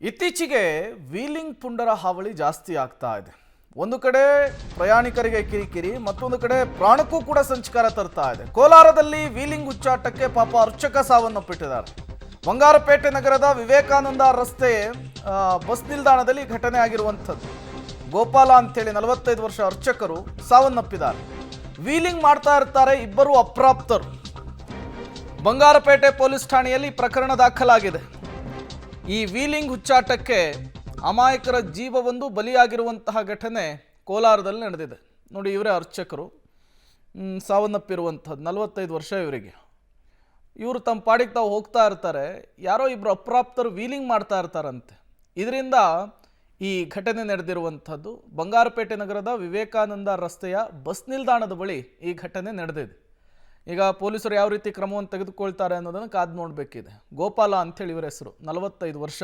ಇತ್ತೀಚೆಗೆ ವೀಲಿಂಗ್ ಪುಂಡರ ಹಾವಳಿ ಜಾಸ್ತಿ ಆಗ್ತಾ ಇದೆ. ಒಂದು ಕಡೆ ಪ್ರಯಾಣಿಕರಿಗೆ ಕಿರಿಕಿರಿ, ಮತ್ತೊಂದು ಕಡೆ ಪ್ರಾಣಕ್ಕೂ ಕೂಡ ಸಂಚಕಾರ ತರ್ತಾ ಇದೆ. ಕೋಲಾರದಲ್ಲಿ ವೀಲಿಂಗ್ ಹುಚ್ಚಾಟಕ್ಕೆ ಪಾಪ ಅರ್ಚಕ ಸಾವನ್ನಪ್ಪಿಟ್ಟಿದ್ದಾರೆ. ಬಂಗಾರಪೇಟೆ ನಗರದ ವಿವೇಕಾನಂದ ರಸ್ತೆ ಬಸ್ ನಿಲ್ದಾಣದಲ್ಲಿ ಘಟನೆ ಆಗಿರುವಂಥದ್ದು. ಗೋಪಾಲ ಅಂತೇಳಿ 45 ವರ್ಷ ಅರ್ಚಕರು ಸಾವನ್ನಪ್ಪಿದ್ದಾರೆ. ವೀಲಿಂಗ್ ಮಾಡ್ತಾ ಇರ್ತಾರೆ ಇಬ್ಬರು ಅಪ್ರಾಪ್ತರು. ಬಂಗಾರಪೇಟೆ ಪೊಲೀಸ್ ಠಾಣೆಯಲ್ಲಿ ಪ್ರಕರಣ ದಾಖಲಾಗಿದೆ. ಈ ವೀಲಿಂಗ್ ಹುಚ್ಚಾಟಕ್ಕೆ ಅಮಾಯಕರ ಜೀವವೊಂದು ಬಲಿಯಾಗಿರುವಂತಹ ಘಟನೆ ಕೋಲಾರದಲ್ಲಿ ನಡೆದಿದೆ. ನೋಡಿ, ಇವರೇ ಅರ್ಚಕರು ಸಾವನ್ನಪ್ಪಿರುವಂಥದ್ದು. 45 ವರ್ಷ ಇವರಿಗೆ. ಇವರು ತಮ್ಮ ಪಾಡಿಗೆ ತಾವು ಹೋಗ್ತಾ ಇರ್ತಾರೆ. ಯಾರೋ ಇಬ್ಬರು ಅಪ್ರಾಪ್ತರು ವೀಲಿಂಗ್ ಮಾಡ್ತಾ ಇರ್ತಾರಂತೆ. ಇದರಿಂದ ಈ ಘಟನೆ ನಡೆದಿರುವಂಥದ್ದು. ಬಂಗಾರಪೇಟೆ ನಗರದ ವಿವೇಕಾನಂದ ರಸ್ತೆಯ ಬಸ್ ನಿಲ್ದಾಣದ ಬಳಿ ಈ ಘಟನೆ ನಡೆದಿದೆ. ಈಗ ಪೊಲೀಸರು ಯಾವ ರೀತಿ ಕ್ರಮವನ್ನು ತೆಗೆದುಕೊಳ್ತಾರೆ ಅನ್ನೋದನ್ನು ಕಾದು ನೋಡಬೇಕಿದೆ. ಗೋಪಾಲ ಅಂಥೇಳಿ ಇವರ ಹೆಸರು. 45 ವರ್ಷ.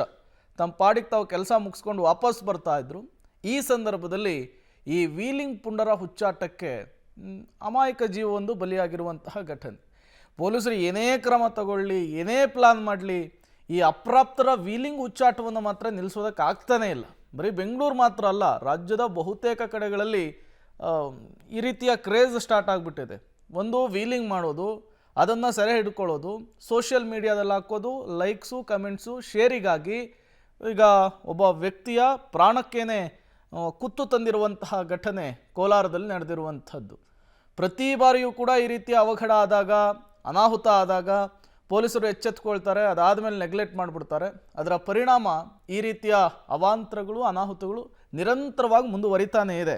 ತಮ್ಮ ಪಾಡಿಗೆ ತಾವು ಕೆಲಸ ಮುಗಿಸ್ಕೊಂಡು ವಾಪಸ್ ಬರ್ತಾ ಇದ್ರು. ಈ ಸಂದರ್ಭದಲ್ಲಿ ಈ ವೀಲಿಂಗ್ ಪುಂಡರ ಹುಚ್ಚಾಟಕ್ಕೆ ಅಮಾಯಕ ಜೀವವೊಂದು ಬಲಿಯಾಗಿರುವಂತಹ ಘಟನೆ. ಪೊಲೀಸರು ಏನೇ ಕ್ರಮ ತಗೊಳ್ಳಿ, ಏನೇ ಪ್ಲಾನ್ ಮಾಡಲಿ, ಈ ಅಪ್ರಾಪ್ತರ ವೀಲಿಂಗ್ ಹುಚ್ಚಾಟವನ್ನು ಮಾತ್ರ ನಿಲ್ಲಿಸೋದಕ್ಕೆ ಆಗ್ತಾನೇ ಇಲ್ಲ. ಬರೀ ಬೆಂಗಳೂರು ಮಾತ್ರ ಅಲ್ಲ, ರಾಜ್ಯದ ಬಹುತೇಕ ಕಡೆಗಳಲ್ಲಿ ಈ ರೀತಿಯ ಕ್ರೇಜ್ ಸ್ಟಾರ್ಟ್ ಆಗಿಬಿಟ್ಟಿದೆ. ಒಂದು ವೀಲಿಂಗ್ ಮಾಡೋದು, ಅದನ್ನು ಸೆರೆ ಹಿಡ್ಕೊಳ್ಳೋದು, ಸೋಷಿಯಲ್ ಮೀಡಿಯಾದಲ್ಲಿ ಹಾಕೋದು, ಲೈಕ್ಸು, ಕಮೆಂಟ್ಸು, ಶೇರಿಗಾಗಿ ಈಗ ಒಬ್ಬ ವ್ಯಕ್ತಿಯ ಪ್ರಾಣಕ್ಕೇನೆ ಕುತ್ತು ತಂದಿರುವಂತಹ ಘಟನೆ ಕೋಲಾರದಲ್ಲಿ ನಡೆದಿರುವಂಥದ್ದು. ಪ್ರತಿ ಬಾರಿಯೂ ಕೂಡ ಈ ರೀತಿಯ ಅವಘಡ ಆದಾಗ, ಅನಾಹುತ ಆದಾಗ ಪೊಲೀಸರು ಎಚ್ಚೆತ್ತುಕೊಳ್ತಾರೆ. ಅದಾದಮೇಲೆ ನೆಗ್ಲೆಕ್ಟ್ ಮಾಡಿಬಿಡ್ತಾರೆ. ಅದರ ಪರಿಣಾಮ ಈ ರೀತಿಯ ಅವಾಂತರಗಳು, ಅನಾಹುತಗಳು ನಿರಂತರವಾಗಿ ಮುಂದುವರಿತಾನೇ ಇದೆ.